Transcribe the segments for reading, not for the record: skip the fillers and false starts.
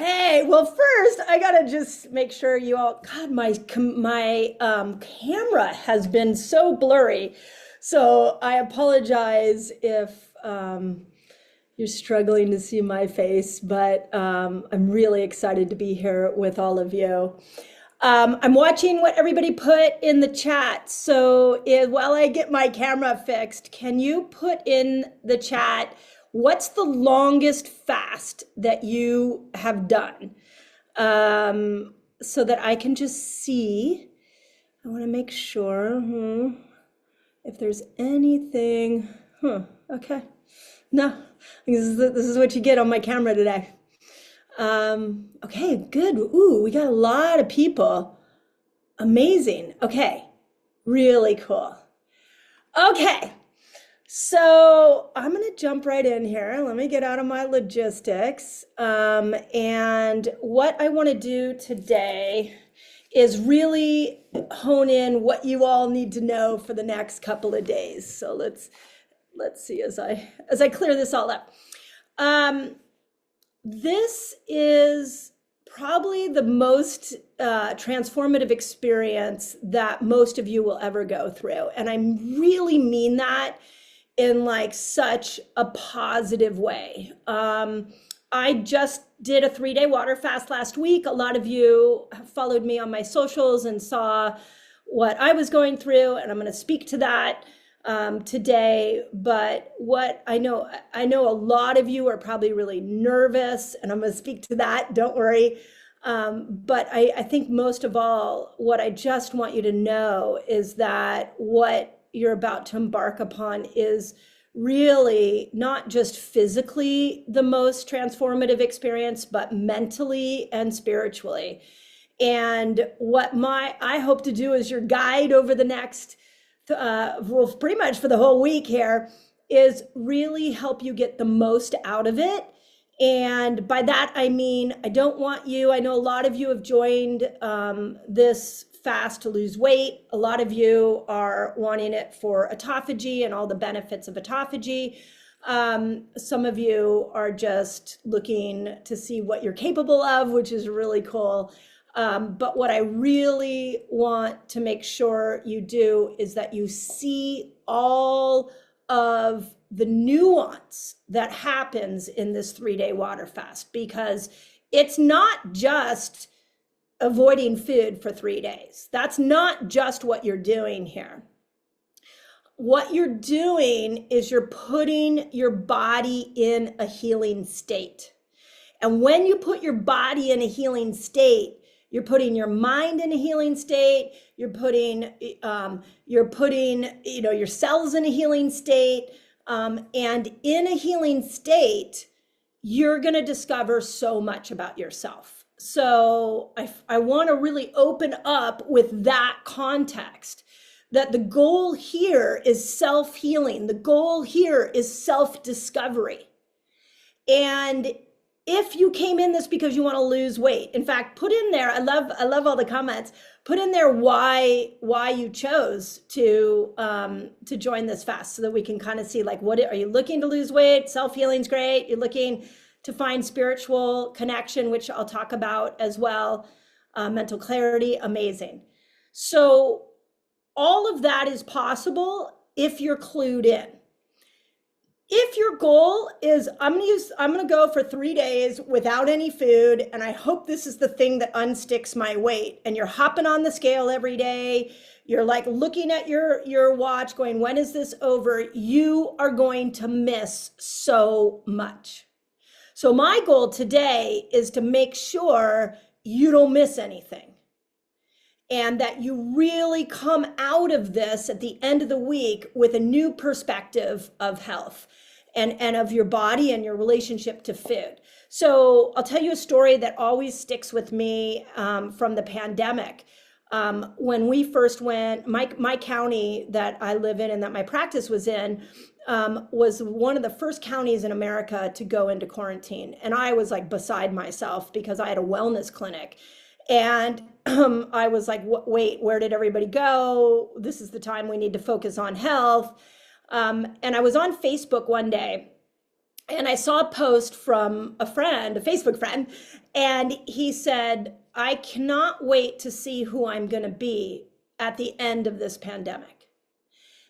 Okay, well, first I gotta just make sure you all. God, my camera has been so blurry, so I apologize if you're struggling to see my face, but I'm really excited to be here with all of you. I'm watching what everybody put in the chat, so while I get my camera fixed, can you put in the chat what's the longest fast that you have done? So that I can just see. I want to make sure if there's anything. Okay. No, this is what you get on my camera today. Okay, good. Ooh, we got a lot of people. Amazing. Okay, really cool. Okay, so I'm going to jump right in here. Let me get out of my logistics. And what I want to do today is really hone in what you all need to know for the next couple of days. So let's see as I clear this all up. This is probably the most transformative experience that most of you will ever go through. And I really mean that in like such a positive way. I just did a 3-day water fast last week. A lot of you have followed me on my socials and saw what I was going through, and I'm going to speak to that today. But what I know a lot of you are probably really nervous, and I'm going to speak to that. Don't worry. But I think most of all, what I just want you to know is that what you're about to embark upon is really not just physically the most transformative experience, but mentally and spiritually. And what I hope to do as your guide over the next, well, pretty much for the whole week here, is really help you get the most out of it. And by that, I mean, I know a lot of you have joined this fast to lose weight. A lot of you are wanting it for autophagy and all the benefits of autophagy. Some of you are just looking to see what you're capable of, which is really cool. But what I really want to make sure you do is that you see all of the nuance that happens in this 3-day water fast, because it's not just avoiding food for 3 days. That's not just what you're doing here. What you're doing is you're putting your body in a healing state. And when you put your body in a healing state, you're putting your mind in a healing state. You're putting your cells in a healing state. And in a healing state, you're going to discover so much about yourself. So I want to really open up with that context, that the goal here is self-healing. The goal here is self-discovery. And if you came in this because you want to lose weight, in fact, put in there, I love all the comments, put in there why you chose to join this fast, so that we can kind of see, like, what are you looking to lose weight? Self-healing's great. You're looking to find spiritual connection, which I'll talk about as well. Mental clarity, amazing. So all of that is possible if you're clued in. If your goal is, I'm gonna go for 3 days without any food, and I hope this is the thing that unsticks my weight, and you're hopping on the scale every day, you're like looking at your watch going, when is this over? You are going to miss so much. So my goal today is to make sure you don't miss anything, and that you really come out of this at the end of the week with a new perspective of health and of your body and your relationship to food. So I'll tell you a story that always sticks with me from the pandemic. When we first went, my county that I live in and that my practice was in, was one of the first counties in America to go into quarantine. And I was like beside myself because I had a wellness clinic. And I was like, wait, where did everybody go? This is the time we need to focus on health. And I was on Facebook one day, And I saw a post from a friend, a Facebook friend, and he said, I cannot wait to see who I'm going to be at the end of this pandemic.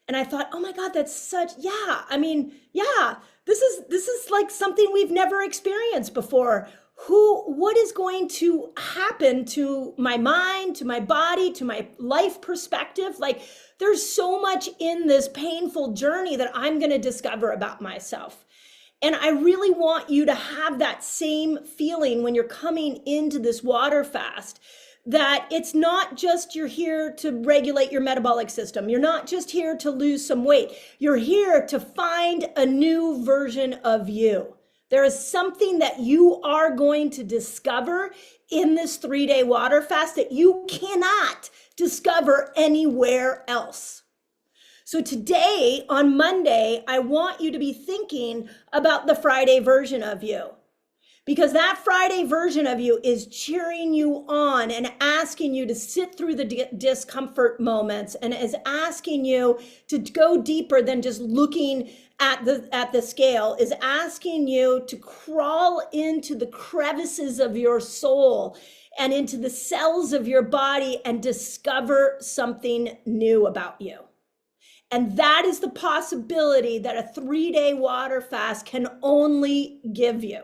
And I thought, oh my God, that's such, yeah, I mean, yeah, this is like something we've never experienced before. What is going to happen to my mind, to my body, to my life perspective? Like, there's so much in this painful journey that I'm going to discover about myself. And I really want you to have that same feeling when you're coming into this water fast, that it's not just you're here to regulate your metabolic system. You're not just here to lose some weight. You're here to find a new version of you. There is something that you are going to discover in this 3-day water fast that you cannot discover anywhere else. So today, on Monday, I want you to be thinking about the Friday version of you, because that Friday version of you is cheering you on and asking you to sit through the discomfort moments, and is asking you to go deeper than just looking at the scale, is asking you to crawl into the crevices of your soul and into the cells of your body and discover something new about you. And that is the possibility that a 3-day water fast can only give you.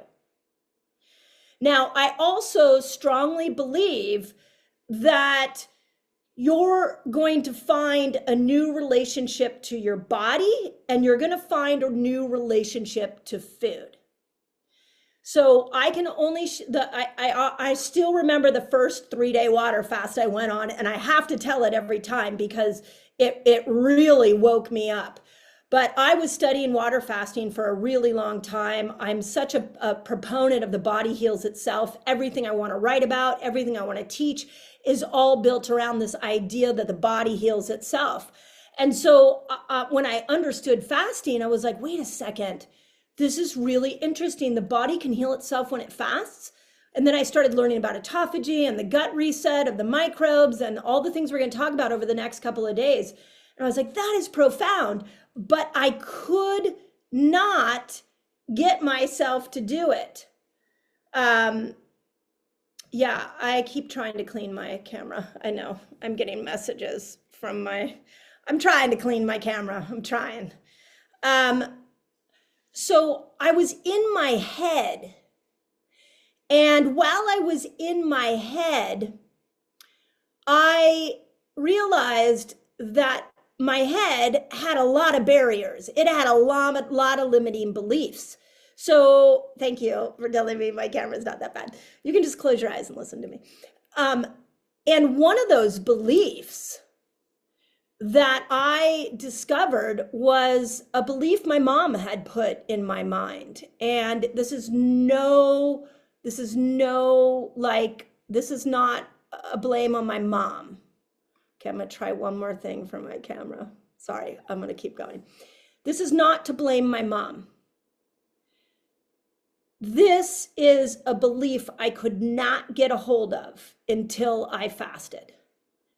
Now, I also strongly believe that you're going to find a new relationship to your body, and you're going to find a new relationship to food. So I can only, I still remember the first 3-day water fast I went on, and I have to tell it every time because it really woke me up. But I was studying water fasting for a really long time. I'm such a proponent of the body heals itself. Everything I want to write about, everything I want to teach is all built around this idea that the body heals itself. And so when I understood fasting, I was like, wait a second, this is really interesting. The body can heal itself when it fasts. And then I started learning about autophagy and the gut reset of the microbes and all the things we're going to talk about over the next couple of days. And I was like, that is profound. But I could not get myself to do it. Yeah, I keep trying to clean my camera. I know I'm getting messages from I'm trying to clean my camera. I'm trying. So I was in my head. And while I was in my head, I realized that my head had a lot of barriers. It had a lot of limiting beliefs. So thank you for telling me my camera's not that bad. You can just close your eyes and listen to me. And one of those beliefs that I discovered was a belief my mom had put in my mind. And this is not a blame on my mom. Okay, I'm going to try one more thing for my camera. Sorry, I'm going to keep going. This is not to blame my mom. This is a belief I could not get a hold of until I fasted.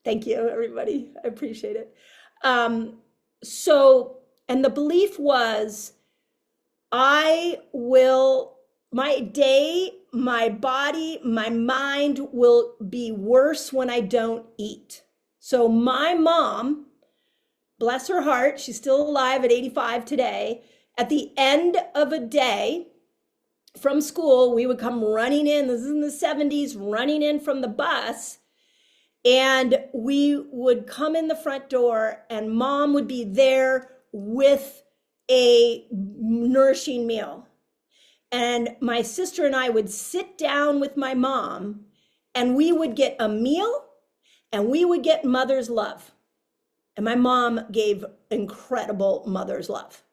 Thank you, everybody. I appreciate it. And the belief was, my day, my body, my mind will be worse when I don't eat. So my mom, bless her heart, she's still alive at 85 today. At the end of a day from school, we would come running in, this is in the 70s, running in from the bus, and we would come in the front door and mom would be there with a nourishing meal. And my sister and I would sit down with my mom and we would get a meal and we would get mother's love. And my mom gave incredible mother's love.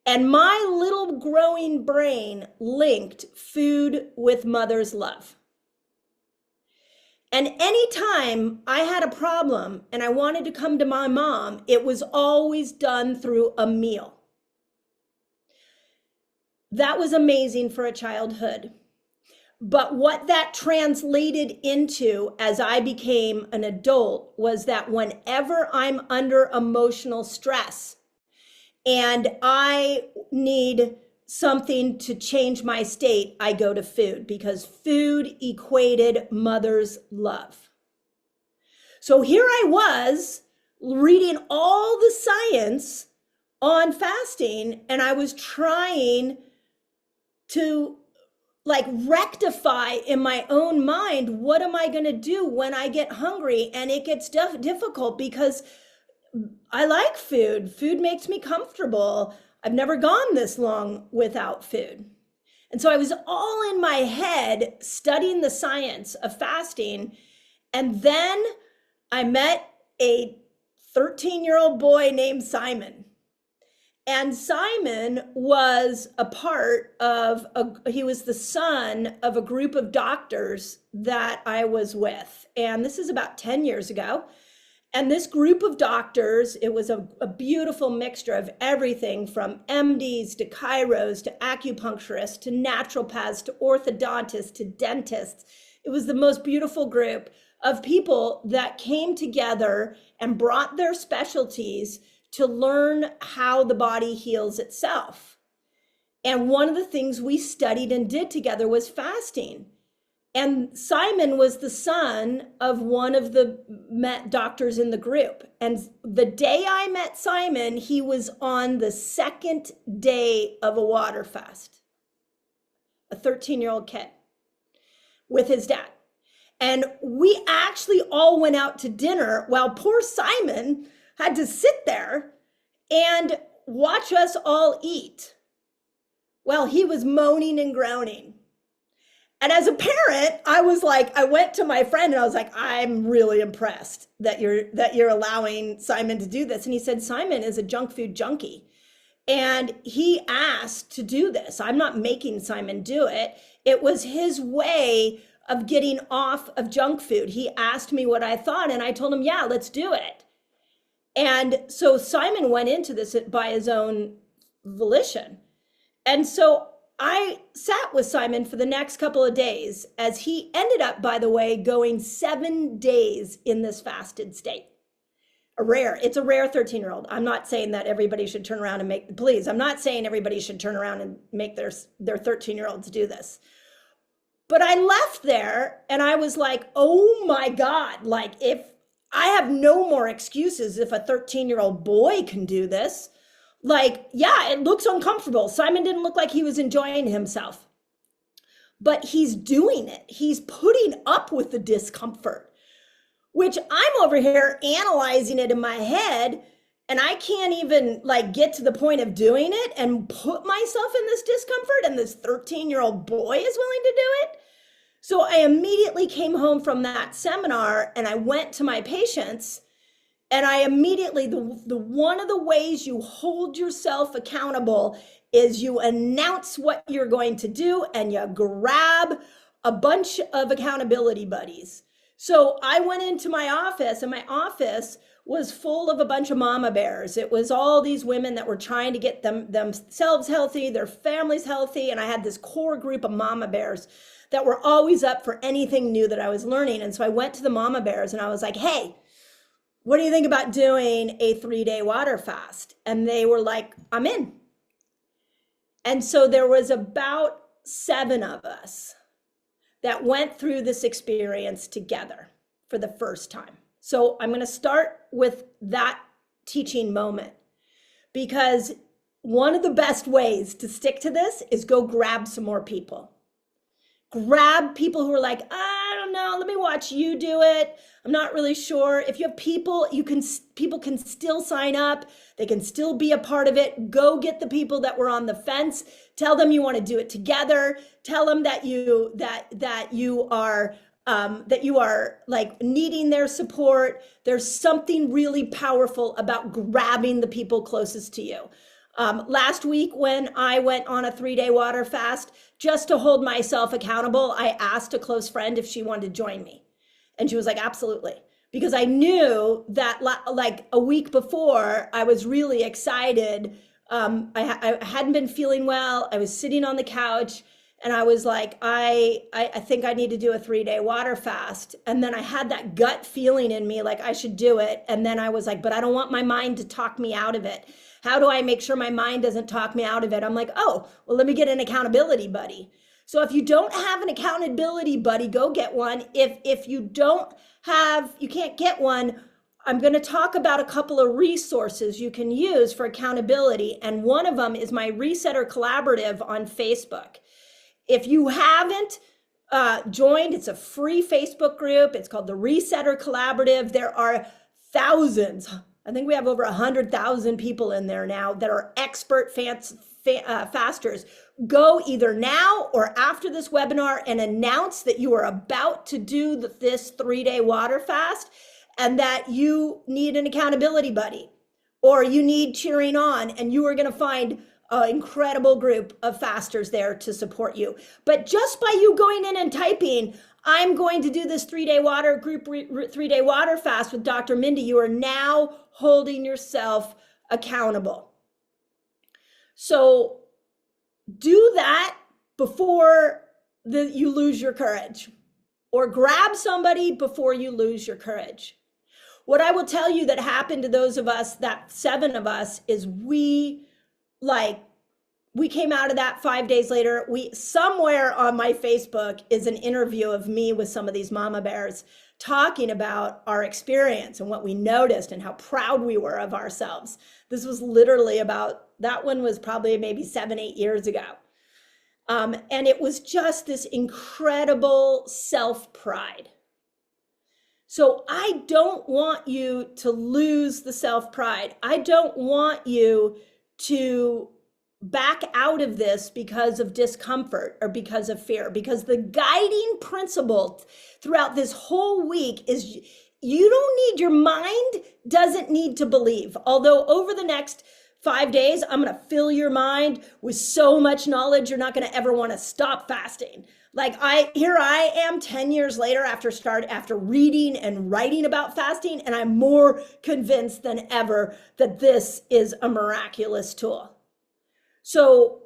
And my little growing brain linked food with mother's love. And anytime I had a problem and I wanted to come to my mom, it was always done through a meal. That was amazing for a childhood. But what that translated into as I became an adult was that whenever I'm under emotional stress and I need something to change my state, I go to food, because food equated mother's love. So here I was reading all the science on fasting, and I was trying to like rectify in my own mind, what am I going to do when I get hungry? And it gets difficult because I like food. Food makes me comfortable. I've never gone this long without food. And so I was all in my head studying the science of fasting. And then I met a 13-year-old boy named Simon. And Simon was a part of, he was the son of a group of doctors that I was with. And this is about 10 years ago. And this group of doctors, it was a beautiful mixture of everything from MDs to chiros to acupuncturists to naturopaths to orthodontists to dentists. It was the most beautiful group of people that came together and brought their specialties to learn how the body heals itself. And one of the things we studied and did together was fasting. And Simon was the son of one of the doctors in the group. And the day I met Simon, he was on the second day of a water fast, a 13-year-old kid with his dad. And we actually all went out to dinner while poor Simon had to sit there and watch us all eat while he was moaning and groaning. And as a parent, I was like, I went to my friend and I was like, I'm really impressed that you're allowing Simon to do this. And he said, Simon is a junk food junkie. And he asked to do this. I'm not making Simon do it. It was his way of getting off of junk food. He asked me what I thought, and I told him, yeah, let's do it. And so Simon went into this by his own volition. And so I sat with Simon for the next couple of days, as he ended up, by the way, going 7 days in this fasted state. It's a rare 13-year-old. I'm not saying that everybody should turn around and please, I'm not saying everybody should turn around and make their 13-year-olds do this. But I left there and I was like, oh my God, like if I have no more excuses if a 13-year-old boy can do this. Like, yeah, it looks uncomfortable. Simon didn't look like he was enjoying himself, but he's doing it. He's putting up with the discomfort, which I'm over here analyzing it in my head, and I can't even like get to the point of doing it and put myself in this discomfort, and this 13-year-old boy is willing to do it. So I immediately came home from that seminar and I went to my patients. And I immediately, the one of the ways you hold yourself accountable is you announce what you're going to do and you grab a bunch of accountability buddies. So I went into my office, and my office was full of a bunch of mama bears. It was all these women that were trying to get themselves healthy, their families healthy. And I had this core group of mama bears that were always up for anything new that I was learning. And so I went to the mama bears and I was like, hey, what do you think about doing a 3-day water fast? And they were like, I'm in. And so there was about 7 of us that went through this experience together for the first time. So I'm going to start with that teaching moment, because one of the best ways to stick to this is go grab some more people. Grab people who are like, I don't know, let me watch you do it. I'm not really sure. If you have people, people can still sign up. They can still be a part of it. Go get the people that were on the fence. Tell them you want to do it together. Tell them that you are like needing their support. There's something really powerful about grabbing the people closest to you. Last week when I went on a 3-day water fast, just to hold myself accountable, I asked a close friend if she wanted to join me. And she was like, absolutely. Because I knew that like a week before, I was really excited. I hadn't been feeling well. I was sitting on the couch and I was like, I think I need to do a 3-day water fast. And then I had that gut feeling in me, like I should do it. And then I was like, but I don't want my mind to talk me out of it. How do I make sure my mind doesn't talk me out of it? I'm like, oh, well, let me get an accountability buddy. So if you don't have an accountability buddy, go get one. If you don't have, you can't get one, I'm going to talk about a couple of resources you can use for accountability. And one of them is my Resetter Collaborative on Facebook. If you haven't joined, it's a free Facebook group. It's called the Resetter Collaborative. There are thousands. I think we have over 100,000 people in there now that are expert fasters. Go either now or after this webinar and announce that you are about to do this 3-day water fast and that you need an accountability buddy or you need cheering on, and you are going to find an incredible group of fasters there to support you. But just by you going in and typing, I'm going to do this 3-day water 3-day water fast with Dr. Mindy, you are now holding yourself accountable. So do that before you lose your courage, or grab somebody before you lose your courage. What I will tell you that happened to those of us, that 7 of us, is we came out of that 5 days later. Somewhere on my Facebook is an interview of me with some of these mama bears talking about our experience and what we noticed and how proud we were of ourselves. This was literally that one was probably maybe 7-8 years ago. And it was just this incredible self-pride. So I don't want you to lose the self-pride. I don't want you to back out of this because of discomfort or because of fear, because the guiding principle throughout this whole week is your mind doesn't need to believe. Although over the next 5 days, I'm going to fill your mind with so much knowledge, you're not going to ever want to stop fasting. Here I am 10 years later after reading and writing about fasting, and I'm more convinced than ever that this is a miraculous tool. So,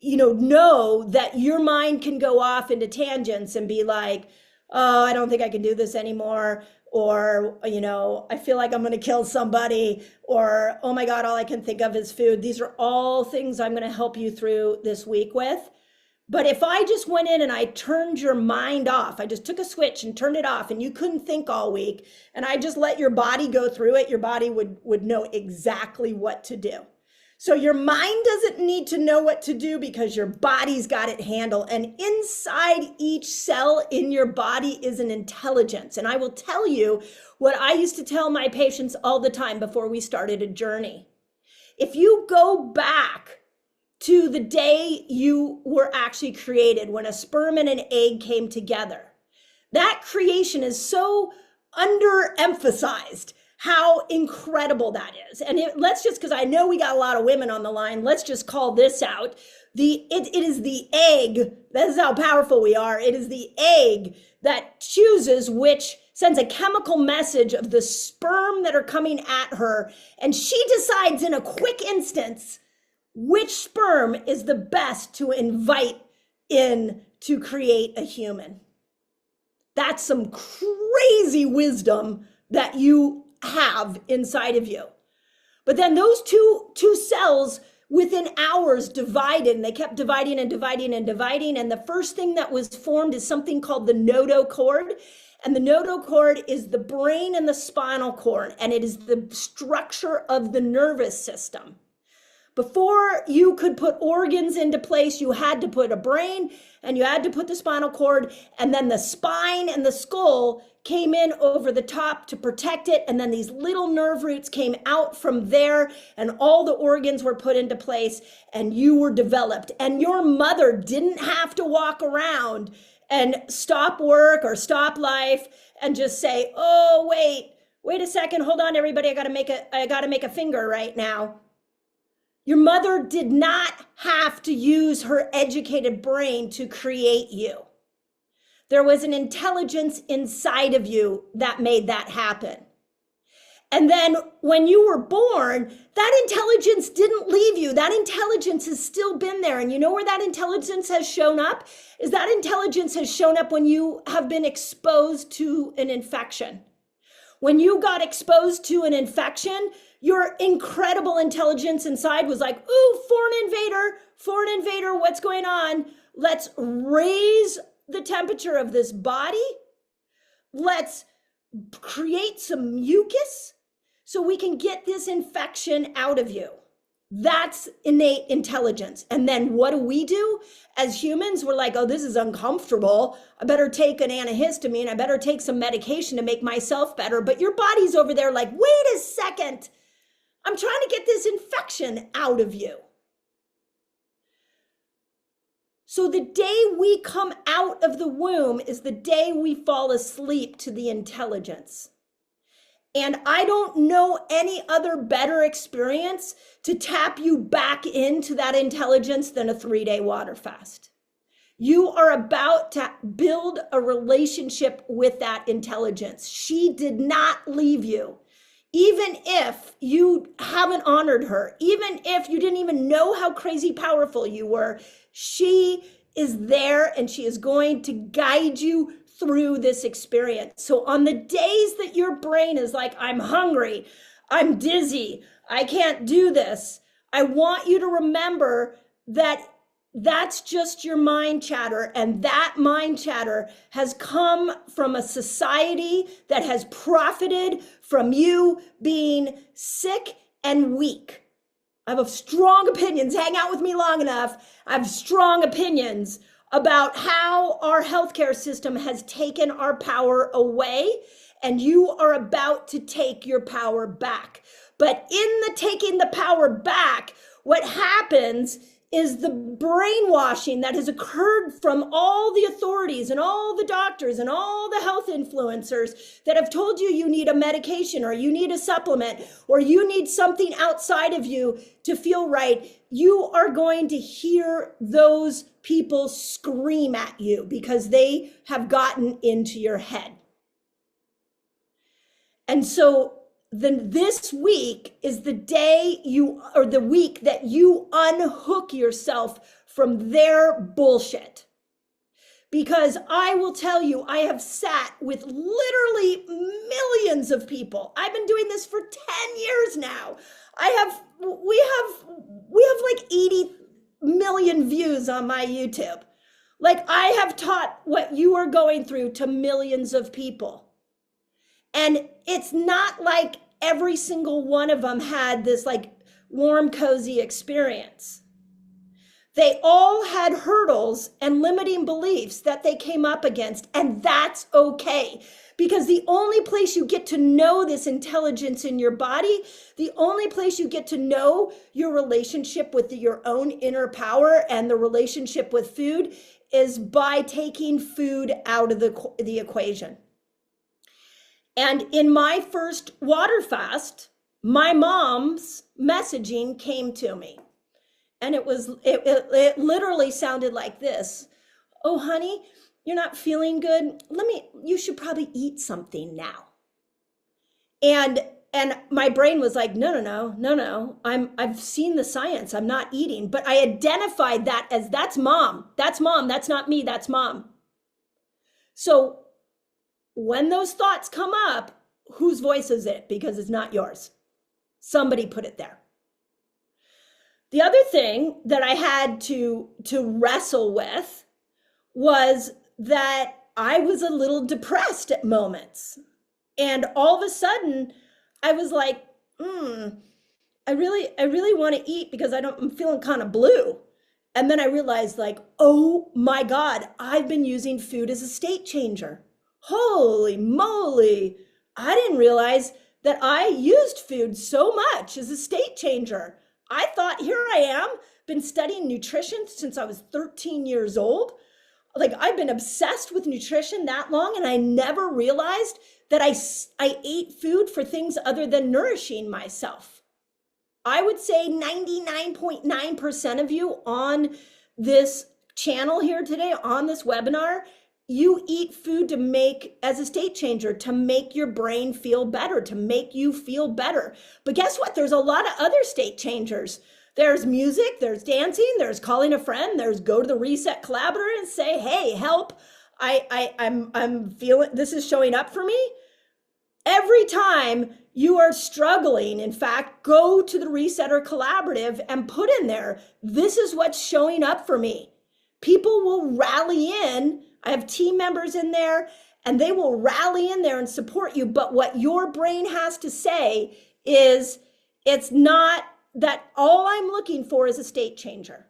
know that your mind can go off into tangents and be like, oh, I don't think I can do this anymore. Or, I feel like I'm going to kill somebody, or, oh my God, all I can think of is food. These are all things I'm going to help you through this week with. But if I just went in and I turned your mind off, I just took a switch and turned it off, and you couldn't think all week, and I just let your body go through it, your body would know exactly what to do. So your mind doesn't need to know what to do because your body's got it handled. And inside each cell in your body is an intelligence. And I will tell you what I used to tell my patients all the time before we started a journey. If you go back to the day you were actually created, when a sperm and an egg came together, that creation is so underemphasized. How incredible that is. And let's just, because I know we got a lot of women on the line, let's just call this out. It is the egg, that is how powerful we are. It is the egg that chooses sends a chemical message of the sperm that are coming at her. And she decides in a quick instance which sperm is the best to invite in to create a human. That's some crazy wisdom that you have inside of you. But then those two cells within hours divided, and they kept dividing and dividing and dividing. And the first thing that was formed is something called the notochord. And the notochord is the brain and the spinal cord, and it is the structure of the nervous system. Before you could put organs into place, you had to put a brain and you had to put the spinal cord, and then the spine and the skull came in over the top to protect it. And then these little nerve roots came out from there, and all the organs were put into place, and you were developed. And your mother didn't have to walk around and stop work or stop life and just say, oh, wait a second. Hold on, everybody. I got to make a finger right now. Your mother did not have to use her educated brain to create you. There was an intelligence inside of you that made that happen. And then when you were born, that intelligence didn't leave you. That intelligence has still been there. And you know where that intelligence has shown up? Is that intelligence has shown up when you have been exposed to an infection. When you got exposed to an infection, Your incredible intelligence inside was like, ooh, foreign invader, what's going on? Let's raise the temperature of this body. Let's create some mucus so we can get this infection out of you. That's innate intelligence. And then what do? As humans, we're like, oh, this is uncomfortable. I better take an antihistamine. I better take some medication to make myself better. But your body's over there like, wait a second. I'm trying to get this infection out of you. So the day we come out of the womb is the day we fall asleep to the intelligence. And I don't know any other better experience to tap you back into that intelligence than a 3-day water fast. You are about to build a relationship with that intelligence. She did not leave you. Even if you haven't honored her, even if you didn't even know how crazy powerful you were, she is there and she is going to guide you through this experience. So on the days that your brain is like, I'm hungry, I'm dizzy, I can't do this, I want you to remember that that's just your mind chatter. And that mind chatter has come from a society that has profited from you being sick and weak. I have strong opinions. Hang out with me long enough. I have strong opinions about how our healthcare system has taken our power away, and you are about to take your power back. But in the taking the power back, what happens is the brainwashing that has occurred from all the authorities and all the doctors and all the health influencers that have told you you need a medication or you need a supplement or you need something outside of you to feel right. You are going to hear those people scream at you because they have gotten into your head. And so then this week is the day the week that you unhook yourself from their bullshit. Because I will tell you, I have sat with literally millions of people. I've been doing this for 10 years now. We have like 80 million views on my YouTube. Like, I have taught what you are going through to millions of people. And it's not like every single one of them had this like warm, cozy experience. They all had hurdles and limiting beliefs that they came up against, and that's okay. Because the only place you get to know this intelligence in your body, the only place you get to know your relationship with your own inner power and the relationship with food is by taking food out of the equation. And in my first water fast, my mom's messaging came to me. And it literally sounded like this. Oh, honey, you're not feeling good. You should probably eat something now. And my brain was like, no. I've seen the science. I'm not eating. But I identified that as that's mom. That's mom. That's not me. That's mom. So when those thoughts come up, whose voice is it? Because it's not yours. Somebody put it there. The other thing that I had to wrestle with was that I was a little depressed at moments. And all of a sudden, I was like, I really want to eat because I'm feeling kind of blue. And then I realized like, oh my God, I've been using food as a state changer. Holy moly. I didn't realize that I used food so much as a state changer. I thought, here I am, been studying nutrition since I was 13 years old. Like, I've been obsessed with nutrition that long, and I never realized that I ate food for things other than nourishing myself. I would say 99.9% of you on this channel here today, on this webinar, you eat food to make, as a state changer, to make your brain feel better, to make you feel better. But guess what? There's a lot of other state changers. There's music, there's dancing, there's calling a friend, there's go to the Reset Collaborator and say, hey, help, I'm feeling, this is showing up for me. Every time you are struggling, in fact, go to the Resetter Collaborative and put in there, this is what's showing up for me. People will rally in. I have team members in there, and they will rally in there and support you. But what your brain has to say is, it's not that all I'm looking for is a state changer.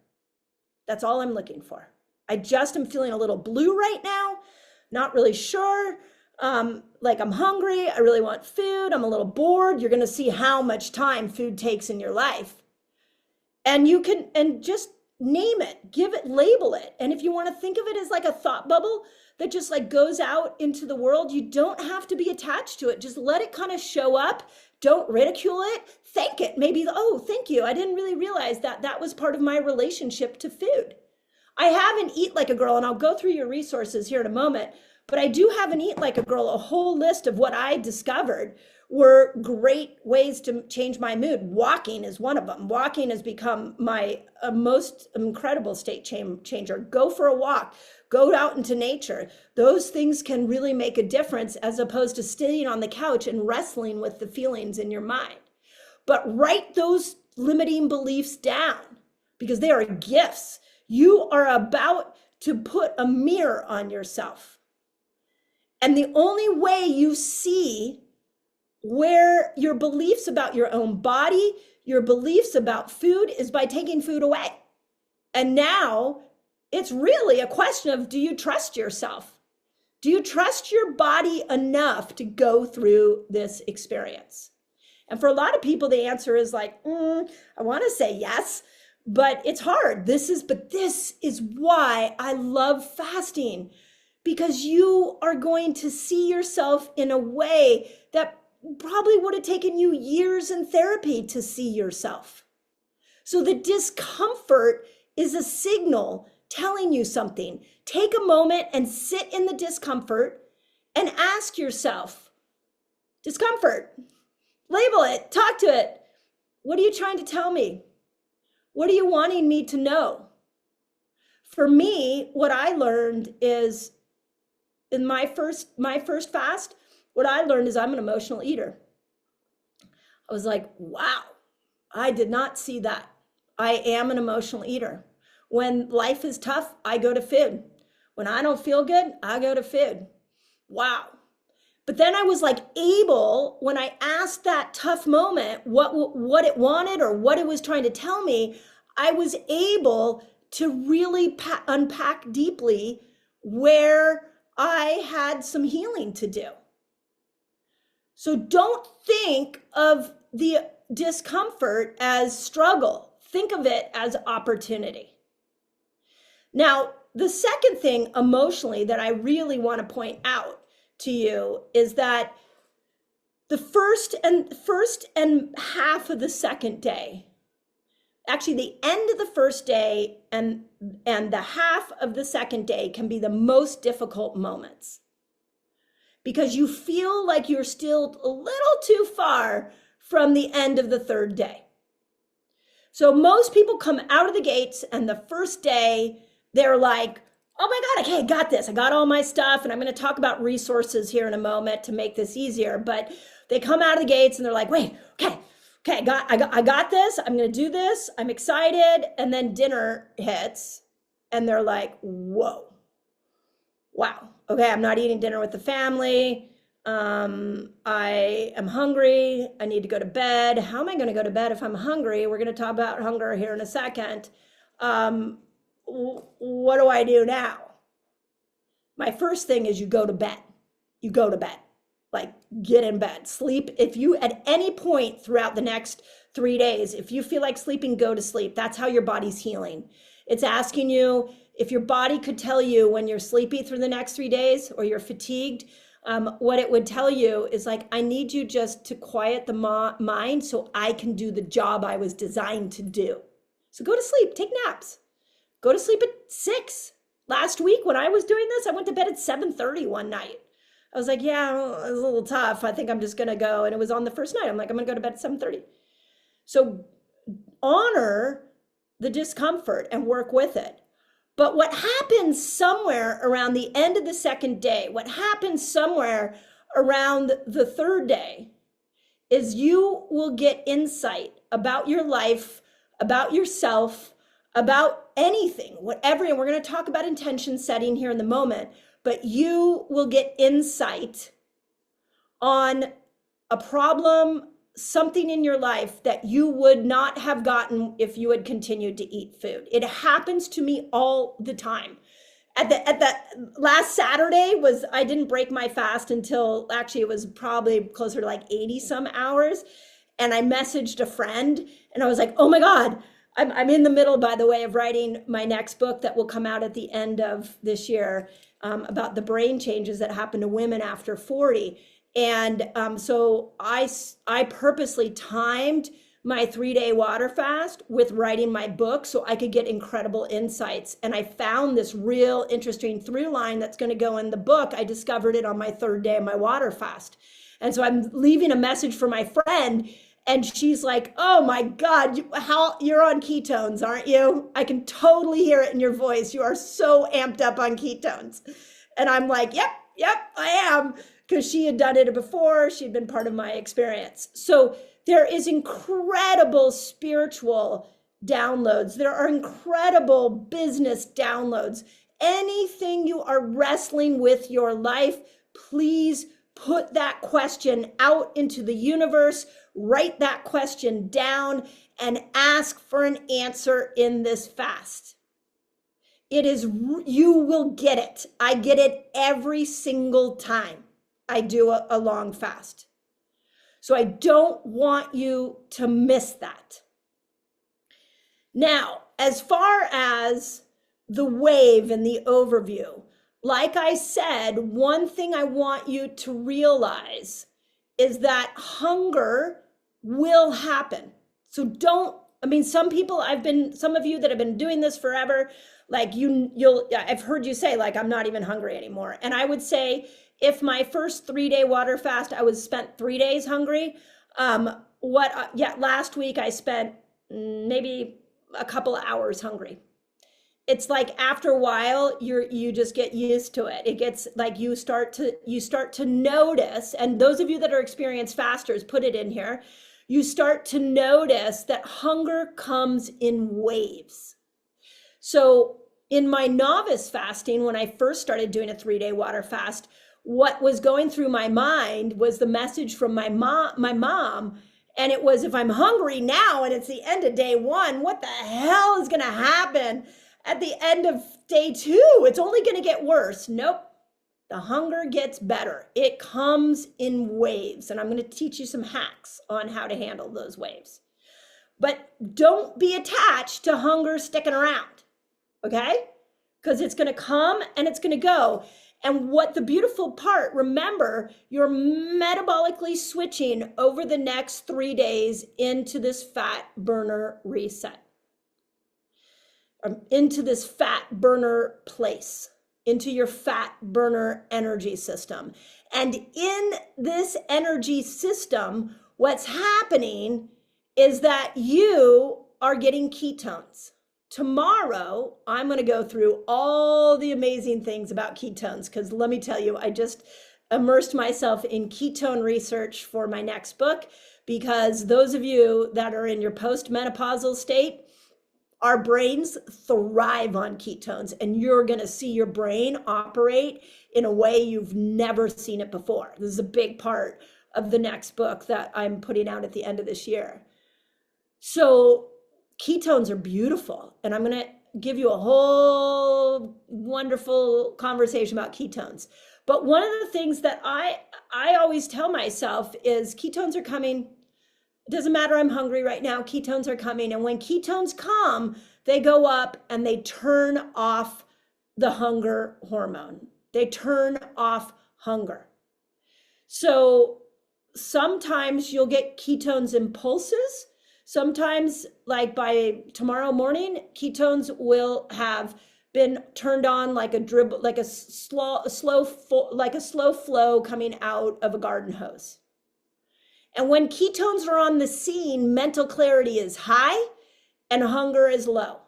That's all I'm looking for. I just am feeling a little blue right now, not really sure. Like I'm hungry, I really want food, I'm a little bored. You're going to see how much time food takes in your life. And you can, and just name it, give it, label it. And if you want to think of it as like a thought bubble that just like goes out into the world, you don't have to be attached to it. Just let it kind of show up. Don't ridicule it. Thank it. Maybe, oh, thank you. I didn't really realize that that was part of my relationship to food. I have an Eat Like a Girl, and I'll go through your resources here in a moment. But I do have an Eat Like a Girl, a whole list of what I discovered were great ways to change my mood. Walking is one of them. Walking has become my most incredible state changer. Go for a walk, go out into nature. Those things can really make a difference as opposed to sitting on the couch and wrestling with the feelings in your mind. But write those limiting beliefs down because they are gifts. You are about to put a mirror on yourself. And the only way you see where your beliefs about your own body, your beliefs about food is by taking food away. And now it's really a question of, do you trust yourself? Do you trust your body enough to go through this experience? And for a lot of people, the answer is like, I want to say yes, but it's hard. This is why I love fasting. Because you are going to see yourself in a way that probably would have taken you years in therapy to see yourself. So the discomfort is a signal telling you something. Take a moment and sit in the discomfort and ask yourself, discomfort, label it, talk to it. What are you trying to tell me? What are you wanting me to know? For me, what I learned is, in my first fast, what I learned is I'm an emotional eater. I was like, wow, I did not see that. I am an emotional eater. When life is tough, I go to food. When I don't feel good, I go to food. Wow. But then I was like able, when I asked that tough moment, what it wanted or what it was trying to tell me, I was able to really unpack deeply where I had some healing to do. So don't think of the discomfort as struggle. Think of it as opportunity. Now, the second thing emotionally that I really want to point out to you is that the first and half of the second day, actually the end of the first day and the half of the second day can be the most difficult moments because you feel like you're still a little too far from the end of the third day. So most people come out of the gates and the first day they're like, oh my God, okay, I got this. I got all my stuff. And I'm going to talk about resources here in a moment to make this easier. But they come out of the gates and they're like, wait, okay, I got this. I'm going to do this. I'm excited. And then dinner hits and they're like, whoa, wow. Okay, I'm not eating dinner with the family. I am hungry. I need to go to bed. How am I going to go to bed if I'm hungry? We're going to talk about hunger here in a second. What do I do now? My first thing is you go to bed. You go to bed. Like, get in bed. Sleep. If you, at any point throughout the next 3 days, if you feel like sleeping, go to sleep. That's how your body's healing. It's asking you, if your body could tell you when you're sleepy through the next 3 days or you're fatigued, what it would tell you is like, I need you just to quiet the mind so I can do the job I was designed to do. So go to sleep, take naps. Go to sleep at 6. Last week when I was doing this, I went to bed at 7:30 one night. I was like, yeah, it was a little tough. I think I'm just going to go. And it was on the first night. I'm like, I'm going to go to bed at 7:30. So honor the discomfort and work with it. But what happens somewhere around the end of the second day, what happens somewhere around the third day is you will get insight about your life, about yourself, about anything, whatever. And we're going to talk about intention setting here in the moment, but you will get insight on a problem, something in your life that you would not have gotten if you had continued to eat food. It happens to me all the time. At the last Saturday was, I didn't break my fast until actually it was probably closer to like 80 some hours. And I messaged a friend and I was like, oh my God, I'm in the middle, by the way, of writing my next book that will come out at the end of this year, about the brain changes that happen to women after 40. And so I purposely timed my 3-day water fast with writing my book so I could get incredible insights. And I found this real interesting through line that's going to go in the book. I discovered it on my 3rd day of my water fast. And so I'm leaving a message for my friend and she's like, oh my God, you're on ketones, aren't you? I can totally hear it in your voice. You are so amped up on ketones. And I'm like, yep, I am. Because she had done it before. She'd been part of my experience. So there is incredible spiritual downloads. There are incredible business downloads. Anything you are wrestling with your life, please put that question out into the universe, write that question down, and ask for an answer in this fast. It is, you will get it. I get it every single time I do a long fast. So I don't want you to miss that. Now, as far as the wave and the overview, like I said, one thing I want you to realize is that hunger will happen. So some of you that have been doing this forever, like I've heard you say, like, I'm not even hungry anymore. And I would say, if my first 3-day water fast, I was spent 3 days hungry. Last week I spent maybe a couple of hours hungry. It's like after a while, you just get used to it. It gets like you start to notice, and those of you that are experienced fasters, put it in here. You start to notice that hunger comes in waves. So in my novice fasting, when I first started doing a 3-day water fast, what was going through my mind was the message from my mom. And it was, if I'm hungry now and it's the end of day 1, what the hell is going to happen at the end of day 2? It's only going to get worse. Nope. The hunger gets better. It comes in waves. And I'm going to teach you some hacks on how to handle those waves. But don't be attached to hunger sticking around. Okay? Because it's going to come and it's going to go. And what the beautiful part, remember, you're metabolically switching over the next 3 days into this fat burner reset, into this fat burner place, into your fat burner energy system. And in this energy system, what's happening is that you are getting ketones. Tomorrow, I'm going to go through all the amazing things about ketones, because let me tell you, I just immersed myself in ketone research for my next book, because those of you that are in your postmenopausal state, our brains thrive on ketones, and you're going to see your brain operate in a way you've never seen it before. This is a big part of the next book that I'm putting out at the end of this year. So ketones are beautiful, and I'm going to give you a whole wonderful conversation about ketones. But one of the things that I always tell myself is ketones are coming. It doesn't matter, I'm hungry right now, ketones are coming. And when ketones come, they go up and they turn off the hunger hormone. They turn off hunger. So sometimes you'll get ketones impulses. Sometimes, like by tomorrow morning, ketones will have been turned on like a dribble, like a slow flow coming out of a garden hose. And when ketones are on the scene, mental clarity is high and hunger is low.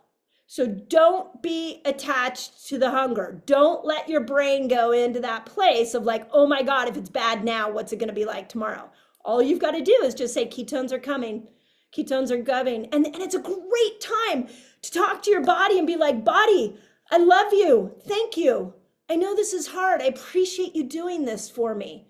So don't be attached to the hunger. Don't let your brain go into that place of like, oh my God, if it's bad now, what's it going to be like tomorrow? All you've got to do is just say ketones are coming. Ketones are coming. And it's a great time to talk to your body and be like, body, I love you. Thank you. I know this is hard. I appreciate you doing this for me.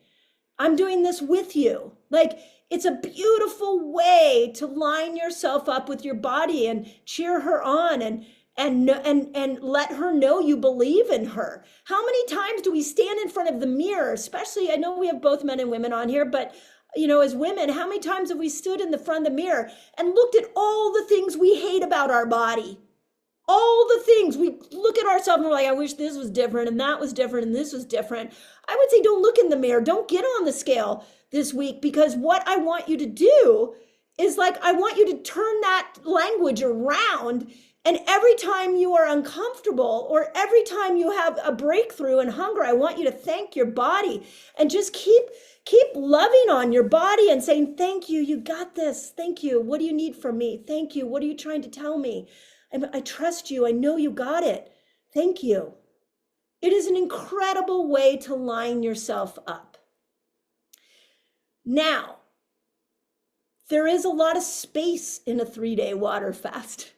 I'm doing this with you. Like, it's a beautiful way to line yourself up with your body and cheer her on and let her know you believe in her. How many times do we stand in front of the mirror? Especially, I know we have both men and women on here, but as women, how many times have we stood in the front of the mirror and looked at all the things we hate about our body? All the things we look at ourselves and we're like, I wish this was different and that was different and this was different. I would say don't look in the mirror. Don't get on the scale this week, because what I want you to do is like, I want you to turn that language around. And every time you are uncomfortable or every time you have a breakthrough in hunger, I want you to thank your body and just keep loving on your body and saying, thank you. You got this. Thank you. What do you need from me? Thank you. What are you trying to tell me? I trust you. I know you got it. Thank you. It is an incredible way to line yourself up. Now, there is a lot of space in a 3-day water fast.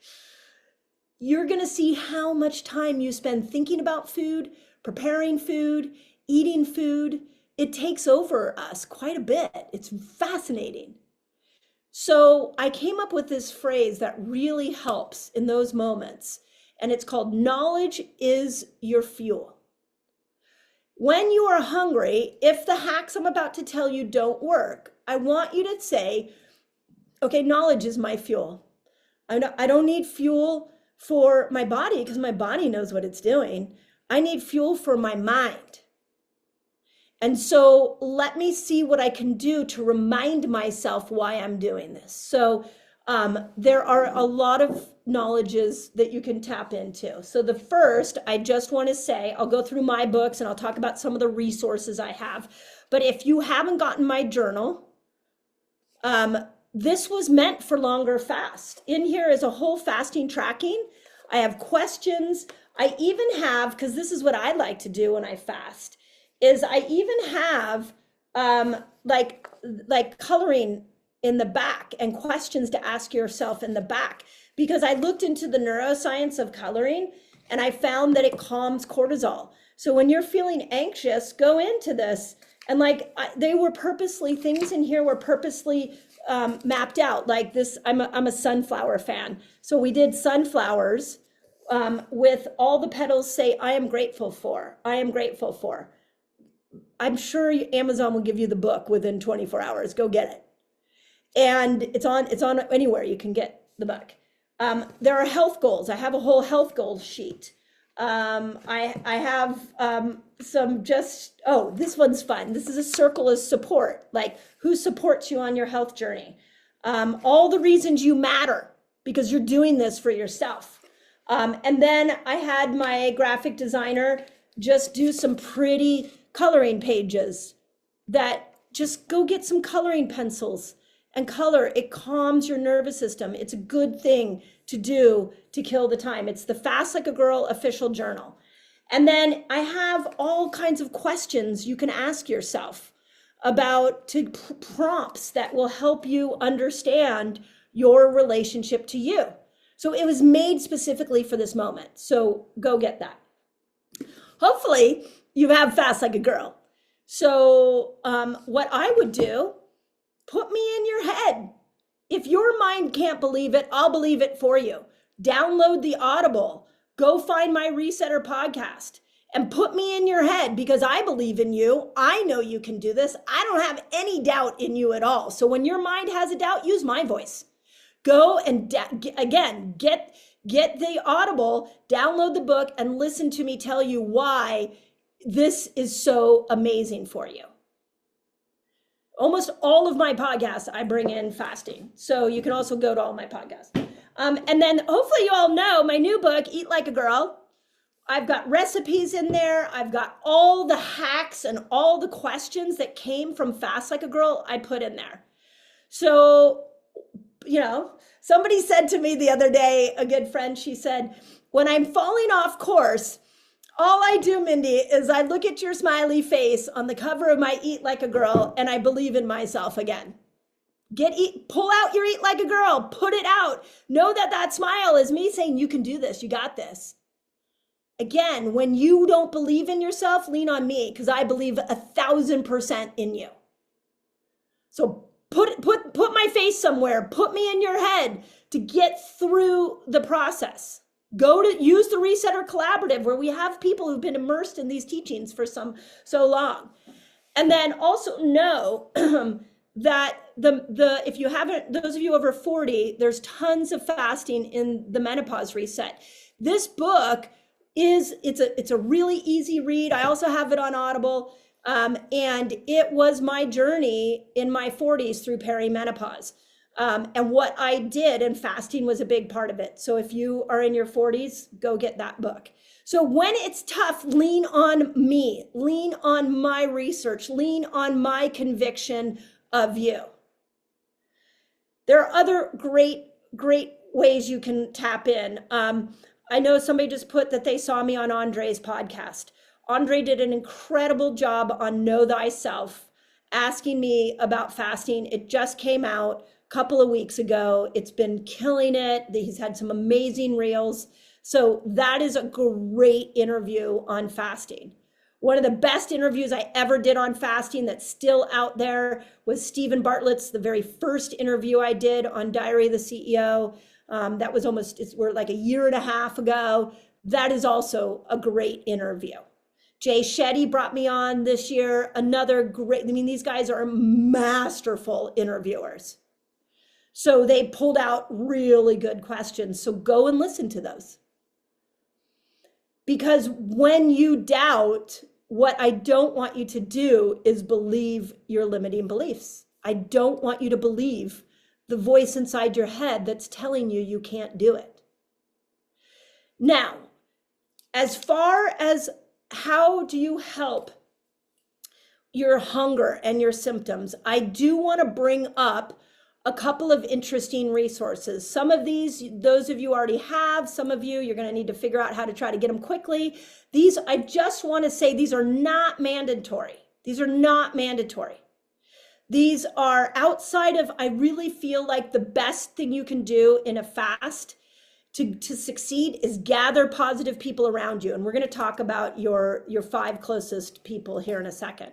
You're going to see how much time you spend thinking about food, preparing food, eating food. It takes over us quite a bit. It's fascinating. So I came up with this phrase that really helps in those moments, and it's called knowledge is your fuel. When you are hungry, if the hacks I'm about to tell you don't work, I want you to say, okay, knowledge is my fuel. I don't need fuel for my body because my body knows what it's doing. I need fuel for my mind. And so let me see what I can do to remind myself why I'm doing this. So there are a lot of knowledges that you can tap into. So the first, I just want to say, I'll go through my books and I'll talk about some of the resources I have. But if you haven't gotten my journal, this was meant for longer fast. In here is a whole fasting tracking. I have questions. I even have, because this is what I like to do when I fast, is I even have like coloring in the back and questions to ask yourself in the back, because I looked into the neuroscience of coloring and I found that it calms cortisol. So when you're feeling anxious, go into this. And like they were purposely, things in here were purposely mapped out like this. I'm a sunflower fan. So we did sunflowers with all the petals say, I am grateful for, I am grateful for. I'm sure Amazon will give you the book within 24 hours. Go get it. And it's on anywhere you can get the book. There are health goals. I have a whole health goals sheet. I have some just, oh, this one's fun. This is a circle of support, like who supports you on your health journey. All the reasons you matter because you're doing this for yourself. And then I had my graphic designer just do some pretty coloring pages that just go get some coloring pencils and color. It calms your nervous system. It's a good thing to do to kill the time. It's the Fast Like a Girl official journal. And then I have all kinds of questions you can ask yourself about prompts that will help you understand your relationship to you. So it was made specifically for this moment. So go get that. Hopefully you have Fast Like a Girl. So what I would do, put me in your head. If your mind can't believe it, I'll believe it for you. Download the Audible. Go find my Resetter podcast and put me in your head because I believe in you. I know you can do this. I don't have any doubt in you at all. So when your mind has a doubt, use my voice. Go and again, get the Audible, download the book, and listen to me tell you why this is so amazing for you. Almost all of my podcasts, I bring in fasting. So you can also go to all my podcasts. And then hopefully you all know my new book, Eat Like a Girl. I've got recipes in there. I've got all the hacks and all the questions that came from Fast Like a Girl I put in there. So somebody said to me the other day, a good friend, she said, when I'm falling off course, all I do, Mindy, is I look at your smiley face on the cover of my Eat Like a Girl and I believe in myself again. Pull out your Eat Like a Girl, put it out. Know that that smile is me saying, you can do this, you got this. Again, when you don't believe in yourself, lean on me because I believe 1,000% in you. So put my face somewhere, put me in your head to get through the process. Use the Resetter Collaborative where we have people who've been immersed in these teachings for so long. And then also know that if you haven't, those of you over 40, there's tons of fasting in the Menopause Reset. This book it's a really easy read. I also have it on Audible. And it was my journey in my 40s through perimenopause. And what I did, and fasting was a big part of it. So if you are in your 40s, go get that book. So when it's tough, lean on me, lean on my research, lean on my conviction of you. There are other great ways you can tap in. I know somebody just put that they saw me on Andre's podcast. Andre did an incredible job on Know Thyself, asking me about fasting. It just came out a couple of weeks ago. It's been killing it. He's had some amazing reels. So that is a great interview on fasting. One of the best interviews I ever did on fasting that's still out there was Stephen Bartlett's, the very first interview I did on Diary of the CEO. That was we're like a year and a half ago. That is also a great interview. Jay Shetty brought me on this year, another great, these guys are masterful interviewers. So they pulled out really good questions. So go and listen to those. Because when you doubt, what I don't want you to do is believe your limiting beliefs. I don't want you to believe the voice inside your head that's telling you can't do it. Now, as far as how do you help your hunger and your symptoms, I do want to bring up a couple of interesting resources. Some of these, those of you already have, some of you're going to need to figure out how to try to get them quickly. These, I just want to say, these are not mandatory. These are not mandatory. These are outside of, I really feel like the best thing you can do in a fast to succeed is gather positive people around you. And we're going to talk about your 5 closest people here in a second.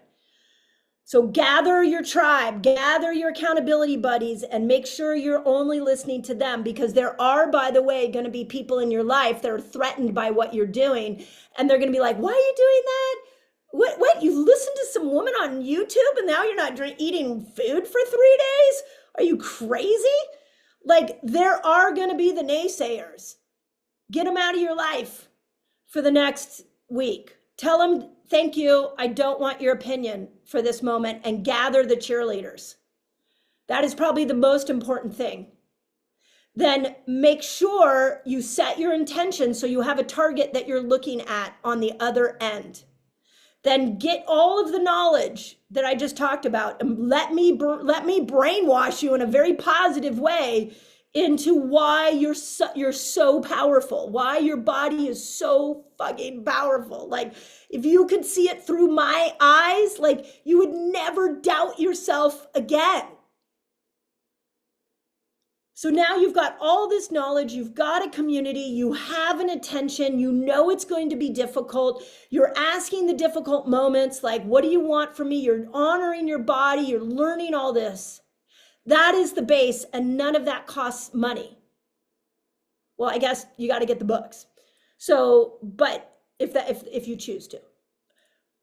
So gather your tribe, gather your accountability buddies, and make sure you're only listening to them, because there are, by the way, going to be people in your life that are threatened by what you're doing. And they're going to be like, why are you doing that? What, you listened to some woman on YouTube and now you're not eating food for 3 days? Are you crazy? Like, there are going to be the naysayers. Get them out of your life for the next week. Tell them, thank you, I don't want your opinion for this moment, and gather the cheerleaders. That is probably the most important thing. Then make sure you set your intention so you have a target that you're looking at on the other end. Then get all of the knowledge that I just talked about and let me brainwash you in a very positive way into why you're so powerful, why your body is so fucking powerful. Like, if you could see it through my eyes, like, you would never doubt yourself again. So now you've got all this knowledge, you've got a community, you have an attention, you know it's going to be difficult. You're asking the difficult moments, like, what do you want from me? You're honoring your body, you're learning all this. That is the base, and none of that costs money. Well, I guess you got to get the books. So, but if you choose to.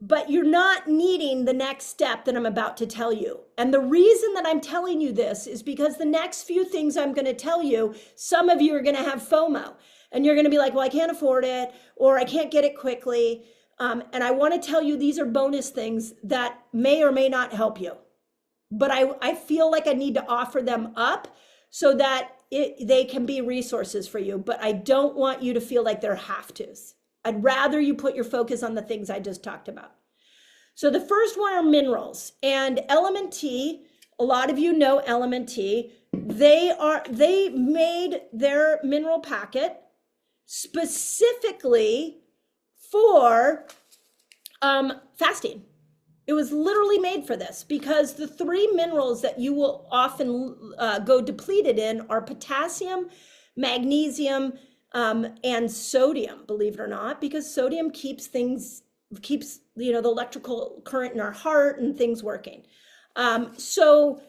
But you're not needing the next step that I'm about to tell you. And the reason that I'm telling you this is because the next few things I'm going to tell you, some of you are going to have FOMO. And you're going to be like, well, I can't afford it, or I can't get it quickly. And I want to tell you these are bonus things that may or may not help you. But I feel like I need to offer them up so that they can be resources for you. But I don't want you to feel like they're have-tos. I'd rather you put your focus on the things I just talked about. So the first one are minerals and Element T. A lot of you know Element T. They made their mineral packet specifically for fasting. It was literally made for this because the three minerals that you will often go depleted in are potassium, magnesium, and sodium, believe it or not, because sodium keeps the electrical current in our heart and things working. So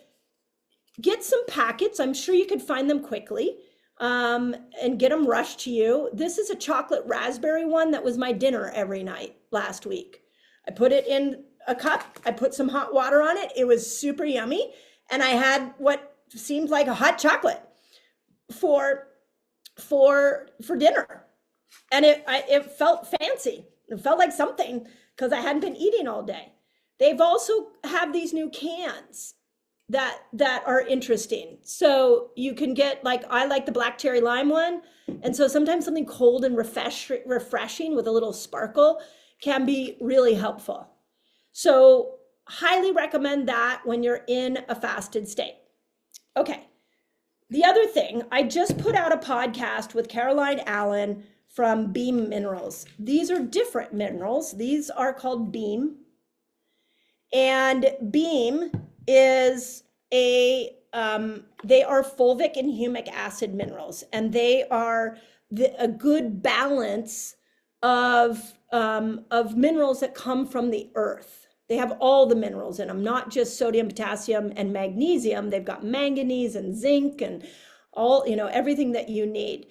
get some packets. I'm sure you could find them quickly and get them rushed to you. This is a chocolate raspberry one that was my dinner every night last week. I put it in a cup. I put some hot water on it. It was super yummy. And I had what seemed like a hot chocolate for dinner. And it felt fancy. It felt like something because I hadn't been eating all day. They've also have these new cans that are interesting. So you can get, like, I like the black cherry lime one. And so sometimes something cold and refreshing with a little sparkle can be really helpful. So highly recommend that when you're in a fasted state. Okay. The other thing, I just put out a podcast with Caroline Allen from Beam Minerals. These are different minerals. These are called Beam. And Beam is they are fulvic and humic acid minerals, and they are a good balance of minerals that come from the earth. They have all the minerals in them, not just sodium, potassium, and magnesium. They've got manganese and zinc and all, everything that you need.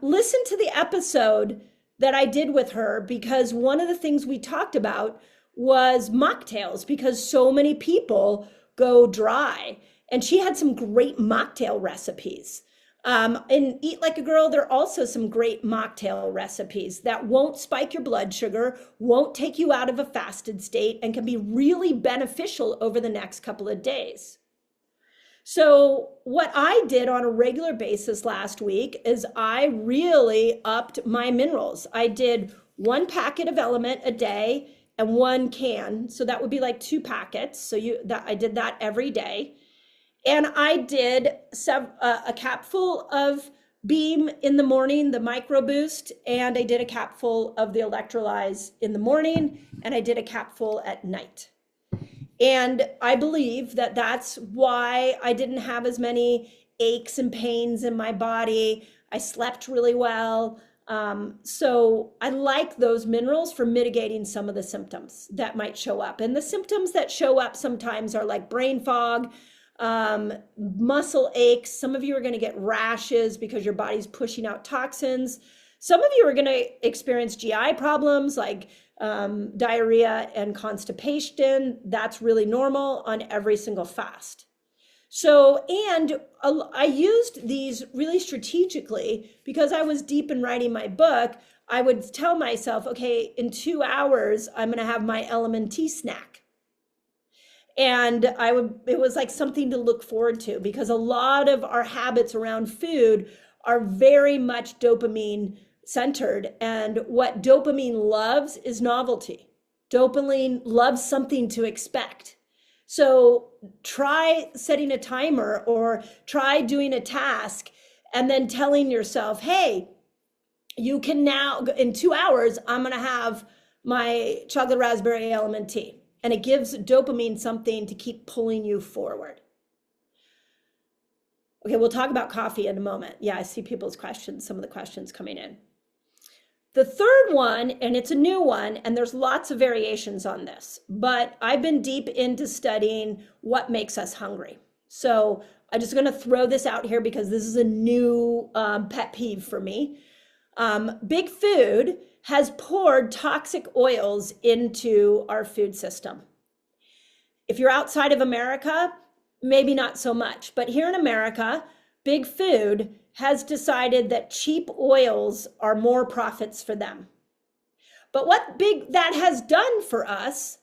Listen to the episode that I did with her, because one of the things we talked about was mocktails, because so many people go dry. And she had some great mocktail recipes. In Eat Like a Girl, there are also some great mocktail recipes that won't spike your blood sugar, won't take you out of a fasted state, and can be really beneficial over the next couple of days. So what I did on a regular basis last week is I really upped my minerals. I did 1 packet of Element a day and 1 can. So that would be like 2 packets. So I did that every day. And I did a capful of Beam in the morning, the Micro Boost, and I did a capful of the Electrolyze in the morning, and I did a capful at night. And I believe that that's why I didn't have as many aches and pains in my body. I slept really well. So I like those minerals for mitigating some of the symptoms that might show up. And the symptoms that show up sometimes are like brain fog, muscle aches. Some of you are going to get rashes because your body's pushing out toxins. Some of you are going to experience GI problems like diarrhea and constipation. That's really normal on every single fast. So, and I used these really strategically because I was deep in writing my book. I would tell myself, okay, in 2 hours, I'm going to have my Element snack. And it was like something to look forward to, because a lot of our habits around food are very much dopamine centered. And what dopamine loves is novelty. Dopamine loves something to expect. So try setting a timer or try doing a task and then telling yourself, hey, you can now, in 2 hours, I'm going to have my chocolate raspberry Element tea. And it gives dopamine something to keep pulling you forward. Okay, we'll talk about coffee in a moment. Yeah, I see people's questions, some of the questions coming in. The third one, and it's a new one, and there's lots of variations on this, but I've been deep into studying what makes us hungry. So I'm just going to throw this out here because this is a new pet peeve for me. Big Food has poured toxic oils into our food system. If you're outside of America, maybe not so much, but here in America, Big Food has decided that cheap oils are more profits for them. But what that has done for us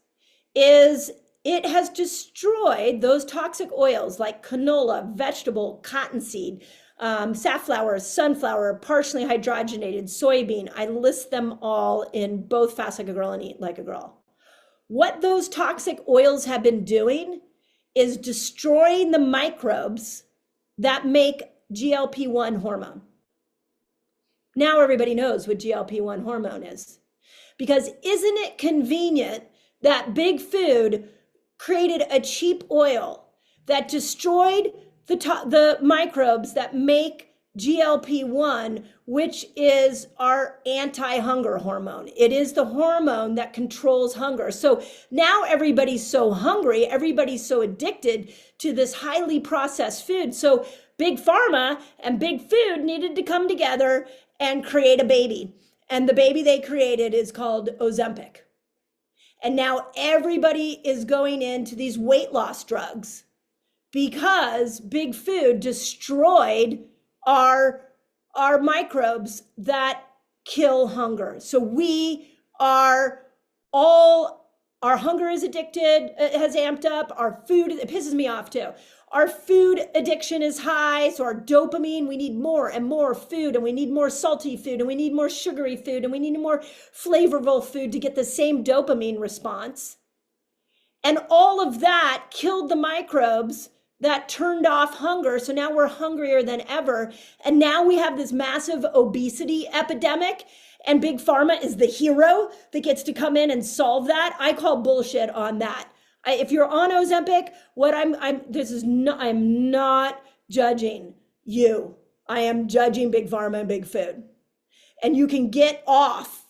is it has destroyed those toxic oils like canola, vegetable, cottonseed, safflower, sunflower, partially hydrogenated, soybean. I list them all in both Fast Like a Girl and Eat Like a Girl. What those toxic oils have been doing is destroying the microbes that make GLP-1 hormone. Now everybody knows what GLP-1 hormone is. Because isn't it convenient that big food created a cheap oil that destroyed the microbes that make GLP-1, which is our anti-hunger hormone. It is the hormone that controls hunger. So now everybody's so hungry, everybody's so addicted to this highly processed food. So big pharma and big food needed to come together and create a baby. And the baby they created is called Ozempic. And now everybody is going into these weight loss drugs because big food destroyed our microbes that kill hunger. So our hunger is addicted, it has amped up. Our food, it pisses me off too. Our food addiction is high, so our dopamine, we need more and more food, and we need more salty food, and we need more sugary food, and we need more flavorful food to get the same dopamine response. And all of that killed the microbes that turned off hunger. So now we're hungrier than ever. And now we have this massive obesity epidemic, and Big Pharma is the hero that gets to come in and solve that. I call bullshit on that. If you're on Ozempic, I'm not judging you. I am judging Big Pharma and Big Food. And you can get off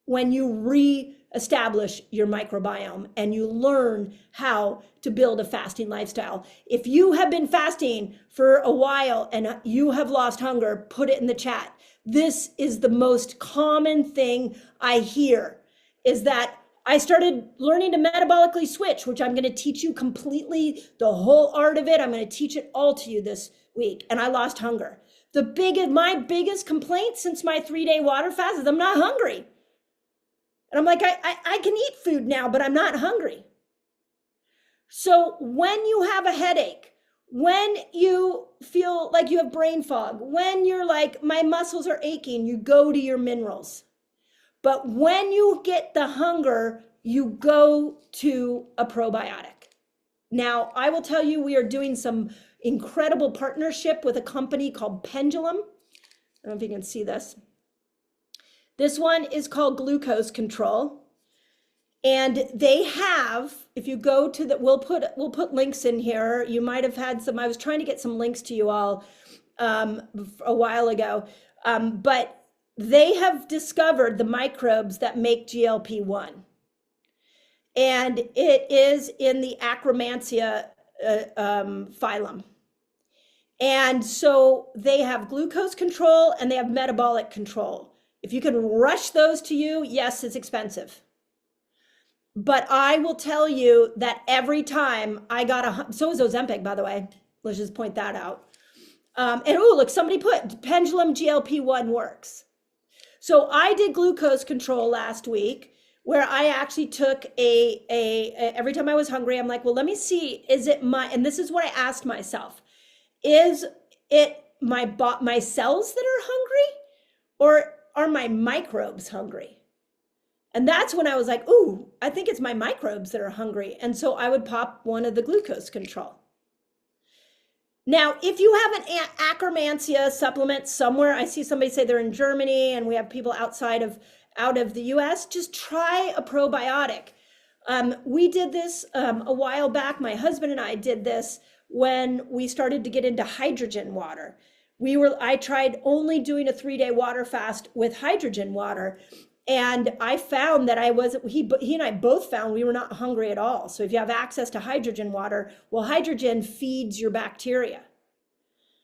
when you reestablish your microbiome and you learn how to build a fasting lifestyle. If you have been fasting for a while and you have lost hunger, put it in the chat. This is the most common thing I hear, is that I started learning to metabolically switch, which I'm going to teach you completely, the whole art of it. I'm going to teach it all to you this week. And I lost hunger. My biggest complaint since my 3-day water fast is I'm not hungry. And I'm like, I can eat food now, but I'm not hungry. So when you have a headache, when you feel like you have brain fog, when you're like, my muscles are aching, you go to your minerals. But when you get the hunger, you go to a probiotic. Now, I will tell you, we are doing some incredible partnership with a company called Pendulum. I don't know if you can see this. This one is called Glucose Control. And they have, if you go to we'll put links in here. You might have had some, I was trying to get some links to you all a while ago. But they have discovered the microbes that make GLP-1. And it is in the Akkermansia phylum. And so they have glucose control and they have metabolic control. If you can rush those to you, yes, it's expensive. But I will tell you that every time I got so is Ozempic, by the way. Let's just point that out. And oh, look, somebody put Pendulum GLP-1 works. So I did glucose control last week, where I actually took every time I was hungry, I'm like, well, let me see, and this is what I asked myself, is it my cells that are hungry, or are my microbes hungry? And that's when I was like, ooh, I think it's my microbes that are hungry. And so I would pop one of the glucose control. Now, if you have an Akkermansia supplement somewhere, I see somebody say they're in Germany and we have people out of the US, just try a probiotic. We did this a while back. My husband and I did this when we started to get into hydrogen water. I tried only doing a 3-day water fast with hydrogen water. And I found that he and I both found we were not hungry at all. So if you have access to hydrogen water, well, hydrogen feeds your bacteria.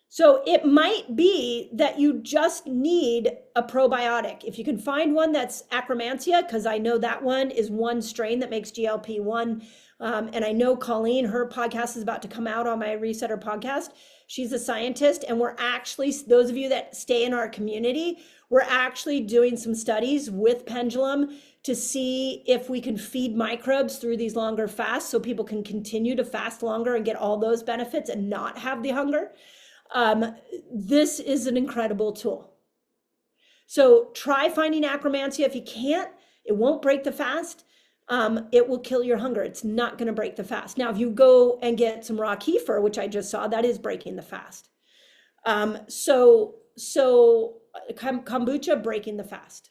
So it might be that you just need a probiotic. If you can find one that's Akkermansia, because I know that one is one strain that makes GLP-1. And I know Colleen, her podcast is about to come out on my Resetter podcast. She's a scientist, and we're actually, those of you that stay in our community, we're actually doing some studies with Pendulum to see if we can feed microbes through these longer fasts so people can continue to fast longer and get all those benefits and not have the hunger. This is an incredible tool. So try finding Akkermansia. If you can't, it won't break the fast. it will kill your hunger. It's not going to break the fast. Now, if you go and get some raw kefir, which I just saw, that is breaking the fast. Kombucha breaking the fast.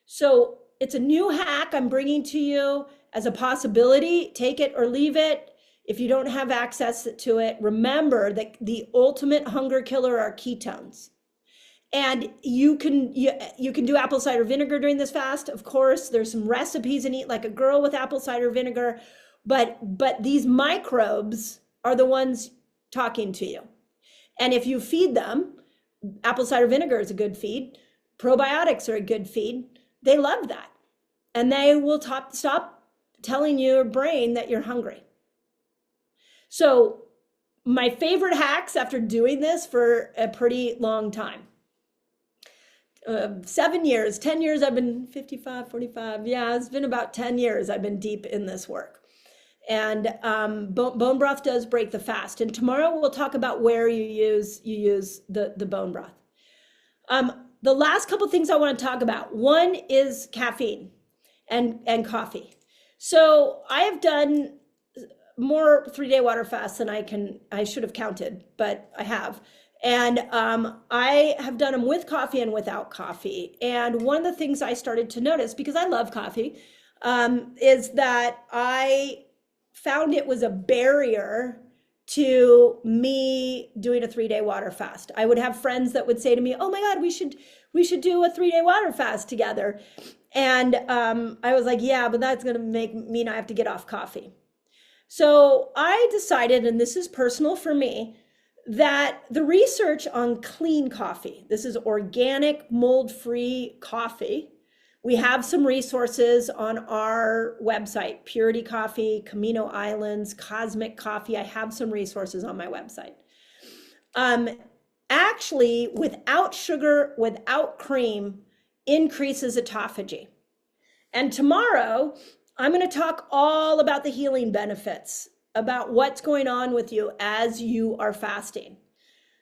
So it's a new hack I'm bringing to you as a possibility. Take it or leave it. If you don't have access to it, remember that the ultimate hunger killer are ketones. And you can do apple cider vinegar during this fast. Of course, there's some recipes in Eat Like a Girl with apple cider vinegar, but these microbes are the ones talking to you. And if you feed them, apple cider vinegar is a good feed. Probiotics are a good feed. They love that. And they will stop telling your brain that you're hungry. So my favorite hacks after doing this for a pretty long time. 7 years, 10 years, I've been 55, 45. Yeah, it's been about 10 years I've been deep in this work. And bone broth does break the fast. And tomorrow we'll talk about where you use the bone broth. The last couple things I want to talk about. One is caffeine and coffee. So I have done more 3-day water fasts than I should have counted, but I have. And I have done them with coffee and without coffee. And one of the things I started to notice, because I love coffee, is that I found it was a barrier to me doing a 3-day water fast. I would have friends that would say to me, "Oh my God, we should do a 3-day water fast together." And I was like, "Yeah, but that's going to mean I have to get off coffee." So I decided, and this is personal for me, that the research on clean coffee, this is organic, mold-free coffee. We have some resources on our website, Purity Coffee, Camino Islands, Cosmic Coffee. I have some resources on my website. Actually, without sugar, without cream, increases autophagy. And tomorrow, I'm going to talk all about the healing benefits, about what's going on with you as you are fasting.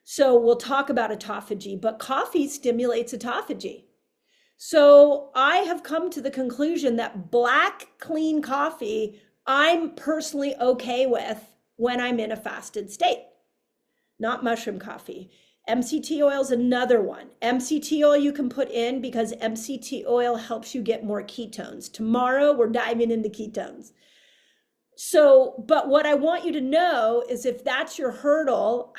So we'll talk about autophagy, but coffee stimulates autophagy. So I have come to the conclusion that black, clean coffee, I'm personally okay with when I'm in a fasted state, not mushroom coffee. MCT oil is another one. MCT oil you can put in because MCT oil helps you get more ketones. Tomorrow, we're diving into ketones. So, but what I want you to know is if that's your hurdle,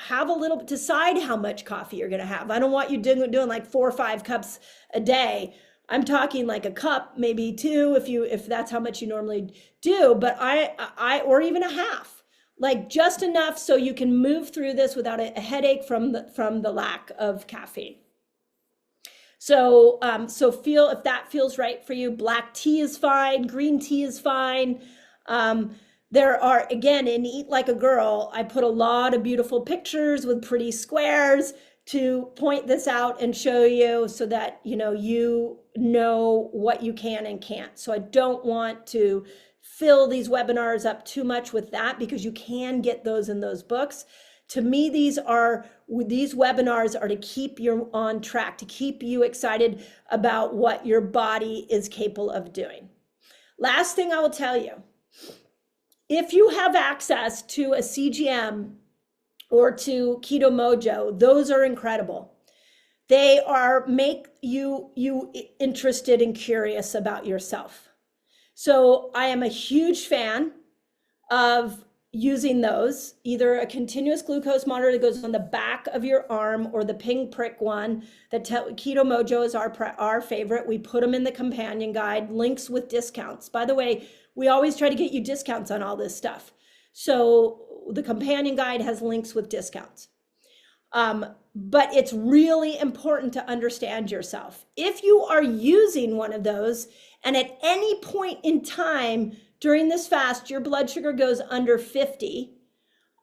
decide how much coffee you're going to have. I don't want you doing like 4 or 5 cups a day. I'm talking like a cup, maybe 2 if that's how much you normally do, but or even a half, like just enough so you can move through this without a headache from the lack of caffeine. So, feel if that feels right for you. Black tea is fine. Green tea is fine. There are, again, in Eat Like a Girl, I put a lot of beautiful pictures with pretty squares to point this out and show you so that you know what you can and can't. So I don't want to fill these webinars up too much with that because you can get those in those books. To me, these webinars are to keep you on track, to keep you excited about what your body is capable of doing. Last thing I will tell you, if you have access to a CGM or to Keto Mojo, those are incredible. They make you interested and curious about yourself. So I am a huge fan of using those, either a continuous glucose monitor that goes on the back of your arm or the pinprick one. Keto Mojo is our favorite. We put them in the companion guide, links with discounts. By the way, we always try to get you discounts on all this stuff. So the companion guide has links with discounts. But it's really important to understand yourself. If you are using one of those and at any point in time during this fast, your blood sugar goes under 50,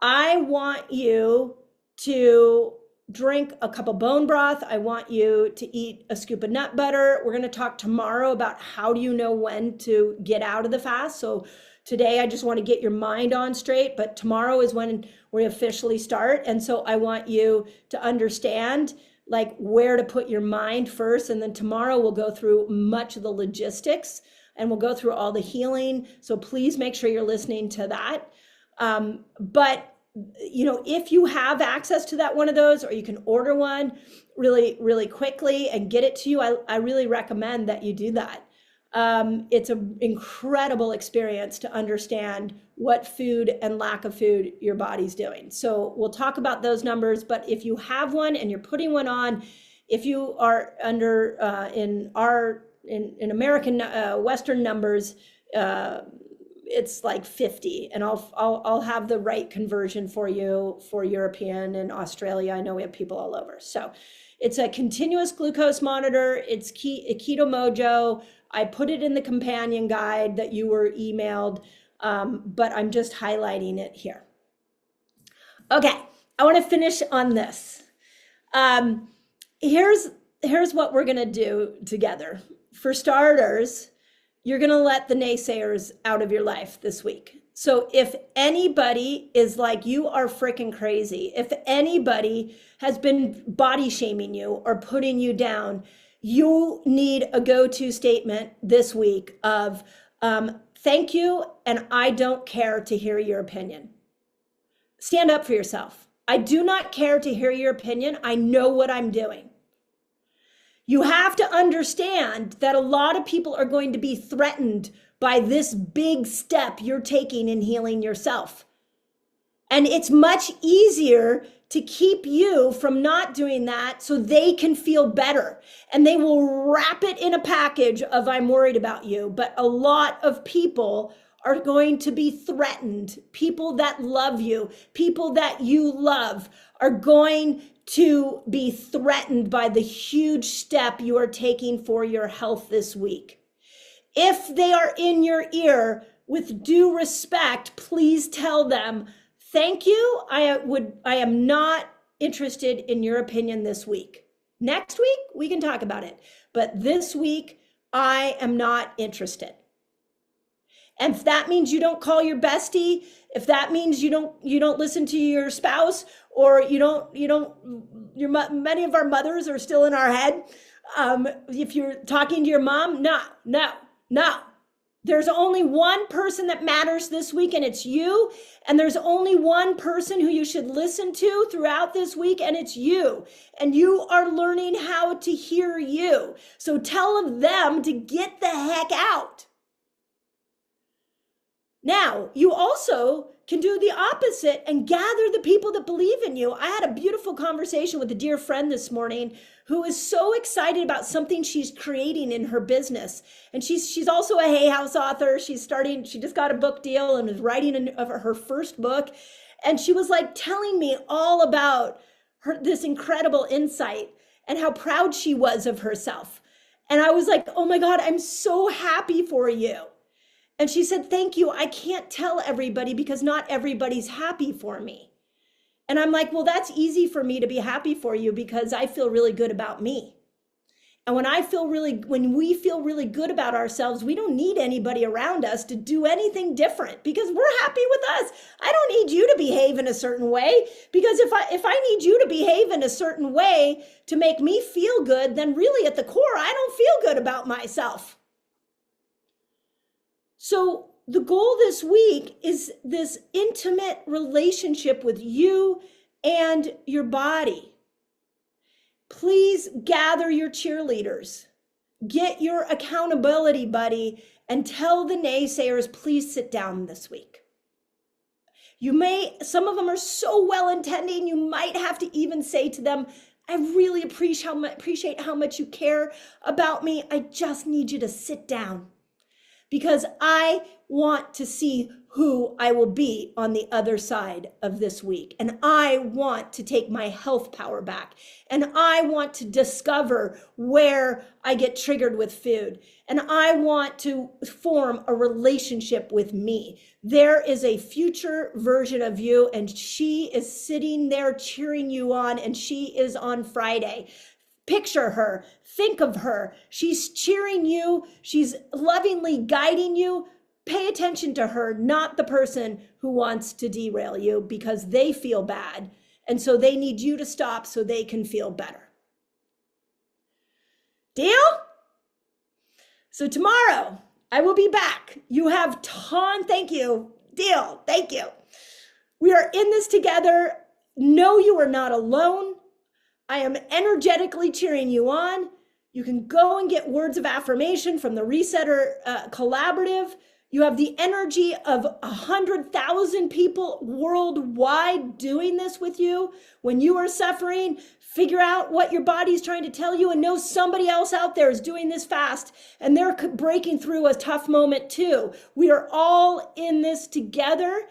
I want you to drink a cup of bone broth. I want you to eat a scoop of nut butter. We're going to talk tomorrow about how do you know when to get out of the fast. So today I just want to get your mind on straight, but tomorrow is when we officially start. And so I want you to understand like where to put your mind first. And then tomorrow we'll go through much of the logistics and we'll go through all the healing. So please make sure you're listening to that. But if you have access to that one of those, or you can order one really, really quickly and get it to you, I really recommend that you do that. It's an incredible experience to understand what food and lack of food your body's doing. So we'll talk about those numbers, but if you have one and you're putting one on, if you are under in American Western numbers, it's like 50, and I'll have the right conversion for you for European and Australia. I know we have people all over. So it's a continuous glucose monitor. It's Keto Mojo. I put it in the companion guide that you were emailed, but I'm just highlighting it here. Okay, I want to finish on this. Here's what we're gonna do together. For starters, you're gonna let the naysayers out of your life this week. So if anybody is like, you are freaking crazy, if anybody has been body shaming you or putting you down, you need a go-to statement this week of thank you, and I don't care to hear your opinion. Stand up for yourself. I do not care to hear your opinion. I know what I'm doing. You have to understand that a lot of people are going to be threatened by this big step you're taking in healing yourself. And it's much easier to keep you from not doing that so they can feel better. And they will wrap it in a package of I'm worried about you. But a lot of people are going to be threatened. People that love you, people that you love are going to be threatened by the huge step you are taking for your health this week. If they are in your ear, with due respect, please tell them, thank you. I am not interested in your opinion this week. Next week, we can talk about it. But this week, I am not interested. And if that means you don't call your bestie, if that means you don't listen to your spouse, or many of our mothers are still in our head. If you're talking to your mom, no. There's only one person that matters this week, and it's you. And there's only one person who you should listen to throughout this week, and it's you. And you are learning how to hear you. So tell them to get the heck out. Now, you also can do the opposite and gather the people that believe in you. I had a beautiful conversation with a dear friend this morning who is so excited about something she's creating in her business. And she's also a Hay House author. She just got a book deal and is writing her first book. And she was like telling me all about this incredible insight and how proud she was of herself. And I was like, oh my God, I'm so happy for you. And she said, thank you. I can't tell everybody because not everybody's happy for me. And I'm like, well, that's easy for me to be happy for you because I feel really good about me. And when we feel really good about ourselves, we don't need anybody around us to do anything different because we're happy with us. I don't need you to behave in a certain way because if I need you to behave in a certain way to make me feel good, then really at the core, I don't feel good about myself. So the goal this week is this intimate relationship with you and your body. Please gather your cheerleaders, get your accountability buddy, and tell the naysayers, please sit down this week. Some of them are so well-intending, you might have to even say to them, I really appreciate how much you care about me. I just need you to sit down. Because I want to see who I will be on the other side of this week. And I want to take my health power back. And I want to discover where I get triggered with food. And I want to form a relationship with me. There is a future version of you, and she is sitting there cheering you on, and she is on Friday. Picture her, think of her. She's cheering you. She's lovingly guiding you. Pay attention to her, not the person who wants to derail you because they feel bad. And so they need you to stop so they can feel better. Deal? So tomorrow, I will be back. You have thank you. Deal. Thank you. We are in this together. Know you are not alone. I am energetically cheering you on. You can go and get words of affirmation from the Resetter Collaborative. You have the energy of 100,000 people worldwide doing this with you. When you are suffering, figure out what your body's trying to tell you and know somebody else out there is doing this fast and they're breaking through a tough moment too. We are all in this together,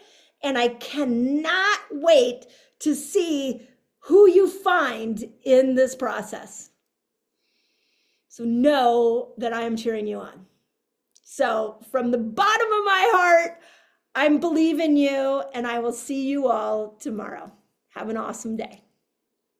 and I cannot wait to see who you find in this process. So know that I am cheering you on. So from the bottom of my heart, I'm believing you, and I will see you all tomorrow. Have an awesome day.